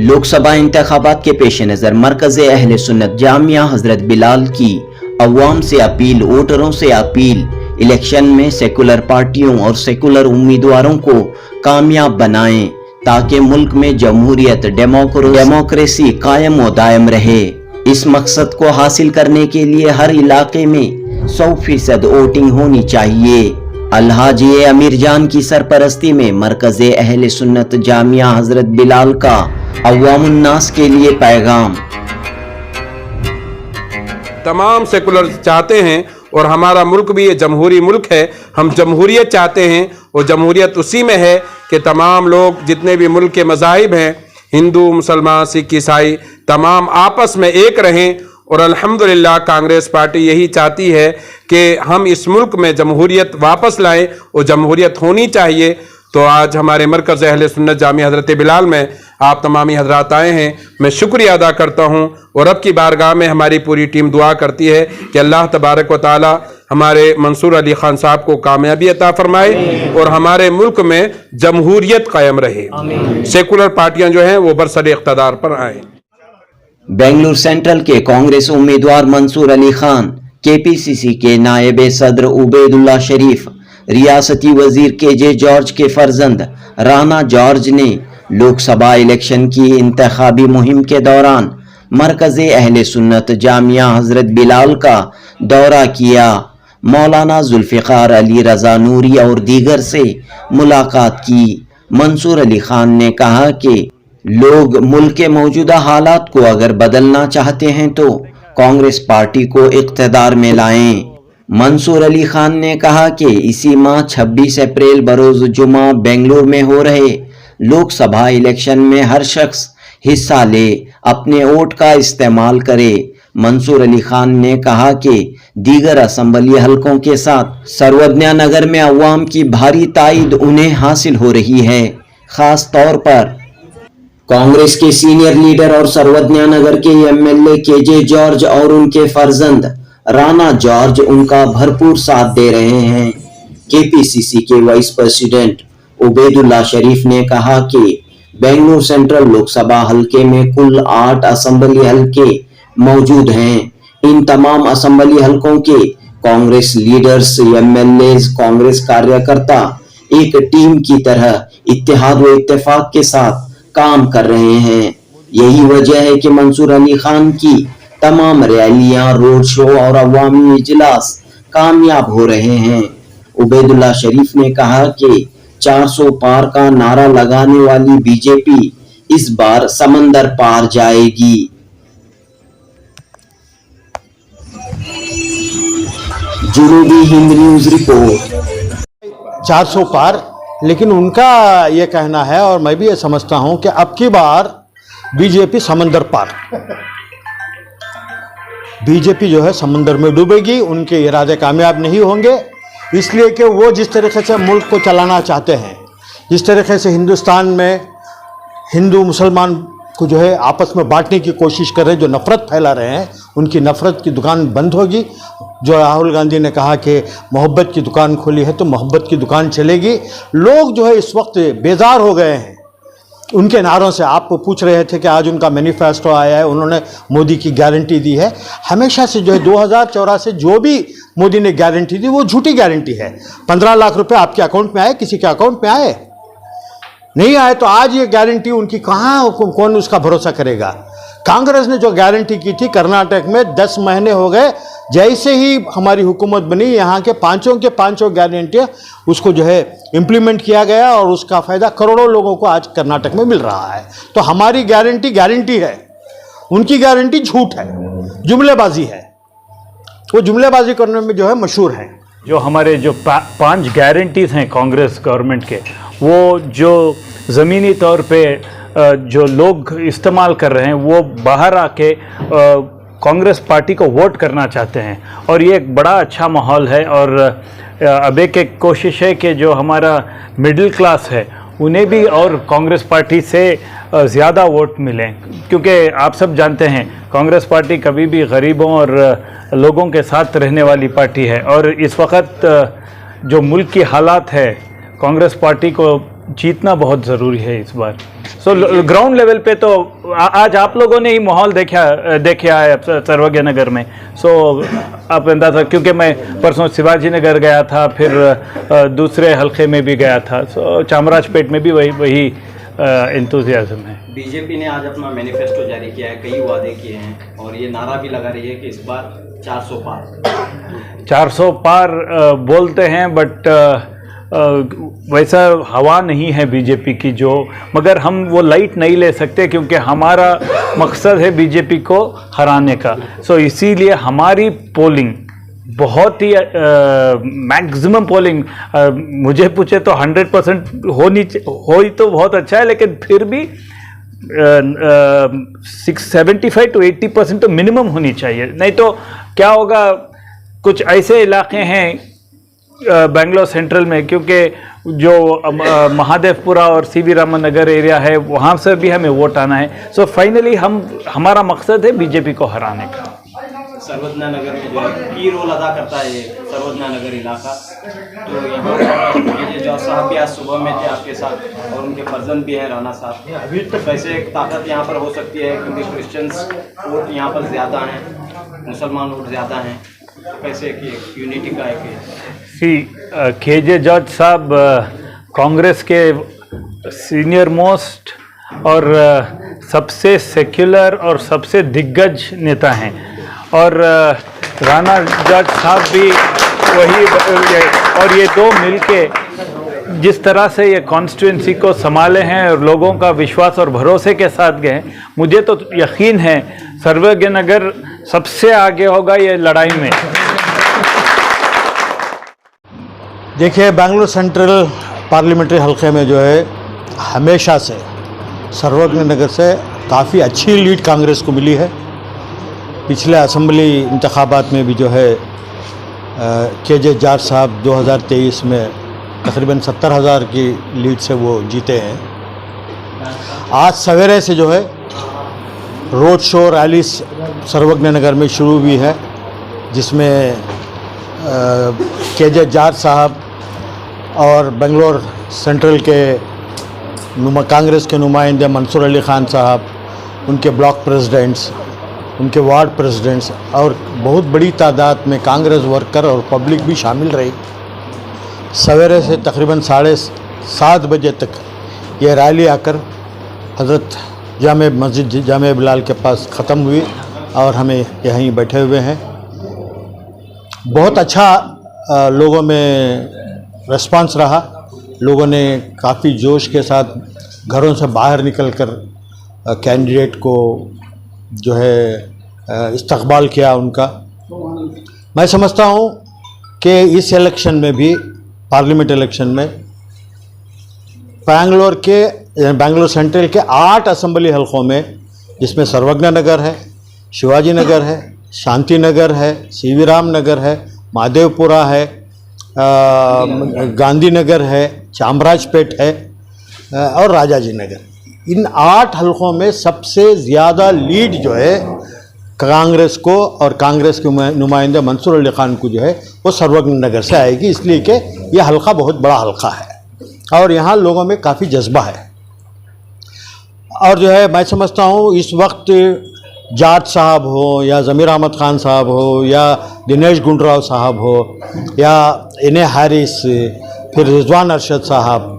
लोकसभा इंतखाबात के पेश नज़र मरकज़ अहले सुन्नत जामिया हजरत बिलाल की अवाम से अपील, वोटरों से अपील, इलेक्शन में सेकुलर पार्टियों और सेकुलर उम्मीदवारों को कामयाब बनाएं ताकि मुल्क में जमहूरियत, डेमोक्रेसी कायम व दायम रहे। इस मकसद को हासिल करने के लिए हर इलाके में 100% वोटिंग होनी चाहिए। अलहाजी अमीर जान की सरपरस्ती में मरकज़ अहले सुन्नत जामिया हजरत बिलाल का अवामुन्नास के लिए पैगाम। तमाम सेकुलर चाहते हैं और हमारा मुल्क भी ये जमहूरी मुल्क है, हम जमहूरियत चाहते हैं और जमहूरियत उसी में है कि तमाम लोग जितने भी मुल्क के मज़ाहिब हैं, हिंदू, मुसलमान, सिख, ईसाई, तमाम आपस में एक रहें। और अल्हम्दुलिल्लाह कांग्रेस पार्टी यही चाहती है कि हम इस मुल्क में जमहूरियत वापस लाएं और जमहूरियत होनी चाहिए। तो आज हमारे मरकज़ अहले सुन्नत जामिया हज़रत बिलाल में आप तमामी हजरात आए हैं, मैं शुक्रिया अदा करता हूं और रब की बारगाह में हमारी पूरी टीम दुआ करती है कि अल्लाह तबारक व तआला हमारे मंसूर अली खान साहब को कामयाबी अता फरमाए और हमारे मुल्क में जमहूरियत कायम रहे, सेकुलर पार्टियां जो हैं वो बरसर इक़्तिदार पर आए। बेंगलुरु सेंट्रल के कांग्रेस उम्मीदवार मंसूर अली खान, केपीसीसी के नायब सदर उबैदुल्ला शरीफ, रियासती वजीर केजे जॉर्ज के फर्जंद राना जॉर्ज ने लोकसभा इलेक्शन की इंतखाबी मुहिम के दौरान मरकज़ अहले सुन्नत जामिया हजरत बिलाल का दौरा किया। मौलाना जुल्फ़िकार अली रज़ा नूरी और दीगर से मुलाकात की। मंसूर अली खान ने कहा कि लोग मुल्क के मौजूदा हालात को अगर बदलना चाहते हैं तो कांग्रेस पार्टी को इक़्तिदार में लाएं। मंसूर अली खान ने कहा कि इसी माह 26 अप्रैल बरोज़ जुमा बेंगलुरु में हो रहे लोकसभा इलेक्शन में हर शख्स हिस्सा ले, अपने वोट का इस्तेमाल करे। मंसूर अली खान ने कहा कि दीगर असम्बली हलकों के साथ सर्वज्ञा नगर में अवाम की भारी ताईद उन्हें हासिल हो रही है। खास तौर पर कांग्रेस के सीनियर लीडर और सर्वज्ञा नगर के एमएलए केजे जॉर्ज और उनके फर्जंद राना जॉर्ज उनका भरपूर साथ दे रहे हैं। केपीसीसी के वाइस प्रेसिडेंट उबैदुल्ला शरीफ ने कहा कि बेंगलुरु सेंट्रल लोकसभा हलके में कुल 8 असम्बली हलके मौजूद हैं। इन तमाम असम्बली हलकों के कांग्रेस लीडर्स, एमएलए, कांग्रेस कार्यकर्ता एक टीम की तरह इत्तेहाद व इत्तेफाक के साथ काम कर रहे हैं। यही वजह है कि मंसूर अली खान की तमाम रैलियां, रोड शो और अवामी इजलास कामयाब हो रहे हैं। उबैदुल्ला शरीफ ने कहा कि 400 पार का नारा लगाने वाली बीजेपी इस बार समंदर पार जाएगी। जुनूबी हिंद न्यूज रिपोर्ट। 400 पार, लेकिन उनका ये कहना है और मैं भी ये समझता हूं कि अब की बार बीजेपी समंदर पार, बीजेपी जो है समंदर में डूबेगी। उनके इरादे कामयाब नहीं होंगे, इसलिए कि वो जिस तरीके से मुल्क को चलाना चाहते हैं, जिस तरीके से हिंदुस्तान में हिंदू मुसलमान को जो है आपस में बांटने की कोशिश कर रहे हैं, जो नफ़रत फैला रहे हैं, उनकी नफ़रत की दुकान बंद होगी। जो राहुल गांधी ने कहा कि मोहब्बत की दुकान खोली है तो मोहब्बत की दुकान चलेगी। लोग जो है इस वक्त बेजार हो गए हैं उनके नारों से। आप पूछ रहे थे कि आज उनका मैनिफेस्टो आया है, उन्होंने मोदी की गारंटी दी है। हमेशा से जो है 2014 से जो भी मोदी ने गारंटी दी वो झूठी गारंटी है। 15 लाख रुपए आपके अकाउंट में आए, किसी के अकाउंट में आए नहीं आए, तो आज ये गारंटी उनकी कहाँ, कौन उसका भरोसा करेगा। कांग्रेस ने जो गारंटी की थी कर्नाटक में 10 महीने हो गए, जैसे ही हमारी हुकूमत बनी यहाँ के पांचों गारंटियाँ उसको जो है इम्प्लीमेंट किया गया और उसका फ़ायदा करोड़ों लोगों को आज कर्नाटक में मिल रहा है। तो हमारी गारंटी है, उनकी गारंटी झूठ है, जुमलेबाजी है। वो जुमलेबाजी करने में जो है मशहूर हैं। जो हमारे जो 5 गारंटीज हैं कांग्रेस गवर्नमेंट के, वो जो ज़मीनी तौर पे जो लोग इस्तेमाल कर रहे हैं वो बाहर आके कांग्रेस पार्टी को वोट करना चाहते हैं और ये एक बड़ा अच्छा माहौल है। और अब एक कोशिश है कि जो हमारा मिडिल क्लास है उन्हें भी और कांग्रेस पार्टी से ज़्यादा वोट मिलें, क्योंकि आप सब जानते हैं कांग्रेस पार्टी कभी भी गरीबों और लोगों के साथ रहने वाली पार्टी है। और इस वक्त जो मुल्क की हालात है, कांग्रेस पार्टी को जीतना बहुत ज़रूरी है इस बार। सो ग्राउंड लेवल पे तो आज आप लोगों ने ही माहौल देखा है सर्वज्ञ नगर में। सो आप अंदाज़ा, क्योंकि मैं परसों शिवाजी नगर गया था, फिर दूसरे हलके में भी गया था, सो चामराजपेट में भी वही एंथुसियाज्म है। बीजेपी ने आज अपना मैनिफेस्टो जारी किया है, कई वादे किए हैं और ये नारा भी लगा रही है कि इस बार 400 पार 400 पार बोलते हैं, बट वैसा हवा नहीं है बीजेपी की जो, मगर हम वो लाइट नहीं ले सकते क्योंकि हमारा मकसद है बीजेपी को हराने का। सो इसीलिए हमारी पोलिंग बहुत ही मैक्सिमम पोलिंग, मुझे पूछे तो 100% हो ही तो बहुत अच्छा है, लेकिन फिर भी 75 to 80% तो मिनिमम होनी चाहिए। नहीं तो क्या होगा, कुछ ऐसे इलाके हैं बेंगलोर सेंट्रल में, क्योंकि जो महादेवपुरा और सीवी रामन नगर एरिया है वहाँ से भी हमें वोट आना है। सो फाइनली हमारा मकसद है बीजेपी को हराने का। सर्वज्ञ नगर में जो है की रोल अदा करता है ये सर्वज्ञ नगर इलाका, तो यहाँ जो साहब भी आज सुबह में थे आपके साथ और उनके फर्जंद भी हैं राणा साहब, अभी तक वैसे एक ताकत यहाँ पर हो सकती है क्योंकि क्रिश्चियंस वोट यहाँ पर ज़्यादा हैं, मुसलमान वोट ज़्यादा हैं, तो कैसे कि यूनिटी का एक केजे जॉर्ज साहब कांग्रेस के सीनियर मोस्ट और सबसे सेक्युलर और सबसे दिग्गज नेता हैं, और राणा जॉर्ज साहब भी वही, और ये दो मिलके जिस तरह से ये कॉन्स्टिट्यूंसी को संभाले हैं और लोगों का विश्वास और भरोसे के साथ गए, मुझे तो यकीन है सर्वज्ञ नगर सबसे आगे होगा ये लड़ाई में। देखिए, बेंगलुरु सेंट्रल पार्लियामेंट्री हलके में जो है हमेशा से सर्वज्ञ नगर से काफ़ी अच्छी लीड कांग्रेस को मिली है। पिछले असेंबली इंतखाबात में भी जो है केजे जॉर्ज साहब 2023 में तकरीबन 70,000 की लीड से वो जीते हैं। आज सवेरे से जो है रोड शो रैली सर्वज्ञ नगर में शुरू हुई है, जिसमें केजे जॉर्ज साहब और बेंगलोर सेंट्रल के कांग्रेस के नुमाइंदे मंसूर अली ख़ान साहब, उनके ब्लॉक प्रेसिडेंट्स, उनके वार्ड प्रेसिडेंट्स और बहुत बड़ी तादाद में कांग्रेस वर्कर और पब्लिक भी शामिल रही। सवेरे से तकरीबन 7:30 बजे तक ये रैली आकर हज़रत जामे मस्जिद जामे बिलाल के पास ख़त्म हुई और हमें यहीं बैठे हुए हैं। बहुत अच्छा लोगों में रिस्पांस रहा। लोगों ने काफ़ी जोश के साथ घरों से बाहर निकलकर कैंडिडेट को जो है इस्तकबाल किया उनका। मैं समझता हूँ कि इस इलेक्शन में भी, पार्लियामेंट इलेक्शन में, बेंगलोर सेंट्रल के 8 असेंबली हलकों में, जिसमें सर्वज्ञ नगर है, शिवाजी नगर है, शांति नगर है, सीवी राम नगर है, महादेवपुरा है, गांधी नगर है, चामराजपेट है और राजाजी नगर। इन 8 हलकों में सबसे ज़्यादा लीड जो है कांग्रेस को और कांग्रेस के नुमाइंदे मंसूर अली ख़ान को जो है वो सर्वज्ञ नगर से आएगी, इसलिए कि यह हलका बहुत बड़ा हलका है और यहाँ लोगों में काफ़ी जज्बा है। और जो है मैं समझता हूँ इस वक्त जाट साहब हो या ज़मीर अहमद ख़ान साहब हो या दिनेश गुंडराव साहब हो या इने हारिस, फिर रिजवान अरशद साहब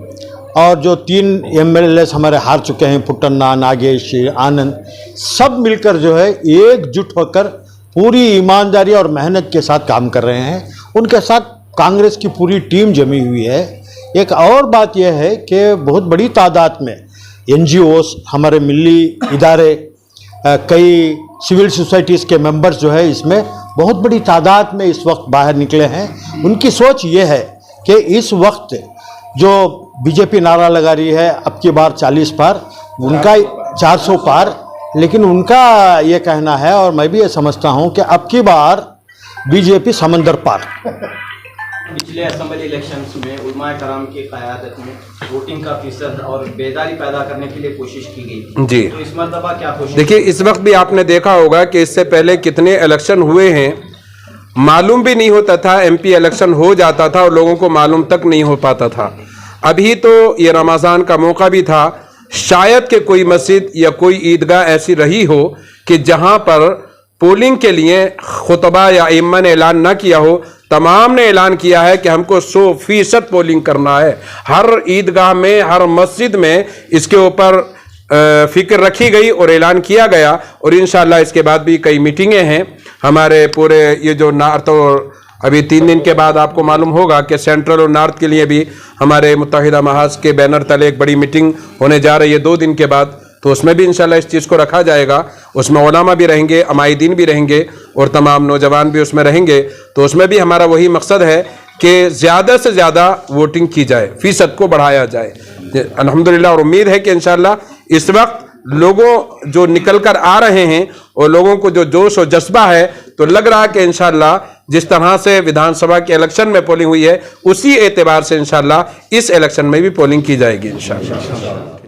और जो 3 MLAs हमारे हार चुके हैं, पुट्टन्ना, नागेश, आनंद, सब मिलकर जो है एकजुट होकर पूरी ईमानदारी और मेहनत के साथ काम कर रहे हैं। उनके साथ कांग्रेस की पूरी टीम जमी हुई है। एक और बात यह है कि बहुत बड़ी तादाद में NGOs, हमारे मिली इदारे, कई सिविल सोसाइटीज़ के मेंबर्स जो है इसमें बहुत बड़ी तादाद में इस वक्त बाहर निकले हैं। उनकी सोच ये है कि इस वक्त जो बीजेपी नारा लगा रही है अब की बार 40 पार, उनका 400 पार, लेकिन उनका ये कहना है और मैं भी ये समझता हूँ कि अब की बार बीजेपी समंदर पार। पिछले असेंबली इलेक्शंस में उलमाए कराम की क़यादत में वोटिंग का फीसद और बेदारी पैदा करने के लिए कोशिश की गई जी। तो इस मरतबा क्या कोशिश? देखिए, इस वक्त भी आपने देखा होगा कि इससे पहले कितने इलेक्शन हुए हैं, मालूम भी नहीं होता था, MP इलेक्शन हो जाता था और लोगों को मालूम तक नहीं हो पाता था। अभी तो ये रमज़ान का मौका भी था, शायद कि कोई मस्जिद या कोई ईदगाह ऐसी रही हो कि जहां पर पोलिंग के लिए खुतबा या इमाम ने ऐलान ना किया हो। तमाम ने ऐलान किया है कि हमको 100% पोलिंग करना है। हर ईदगाह में, हर मस्जिद में इसके ऊपर फिक्र रखी गई और ऐलान किया गया। और इंशाअल्लाह इसके बाद भी कई मीटिंगें हैं हमारे पूरे ये जो नॉर्थ, और अभी 3 दिन के बाद आपको मालूम होगा कि सेंट्रल और नॉर्थ के लिए भी हमारे मुत्तहिदा महाज के बैनर तले एक बड़ी मीटिंग होने जा रही है 2 दिन के बाद। तो उसमें भी इंशाल्लाह इस चीज़ को रखा जाएगा। उसमें उलमा भी रहेंगे, अमाइदीन भी रहेंगे और तमाम नौजवान भी उसमें रहेंगे। तो उसमें भी हमारा वही मकसद है कि ज़्यादा से ज़्यादा वोटिंग की जाए, फ़ीसद को बढ़ाया जाए अल्हम्दुलिल्लाह। और उम्मीद है कि इंशाल्लाह इस वक्त लोगों जो निकल कर आ रहे हैं और लोगों को जो जोश और जज्बा है, तो लग रहा है कि इंशाल्लाह जिस तरह से विधानसभा के इलेक्शन में पोलिंग हुई है, उसी एतबार से इंशाल्लाह इस इलेक्शन में भी पोलिंग की जाएगी इंशाल्लाह।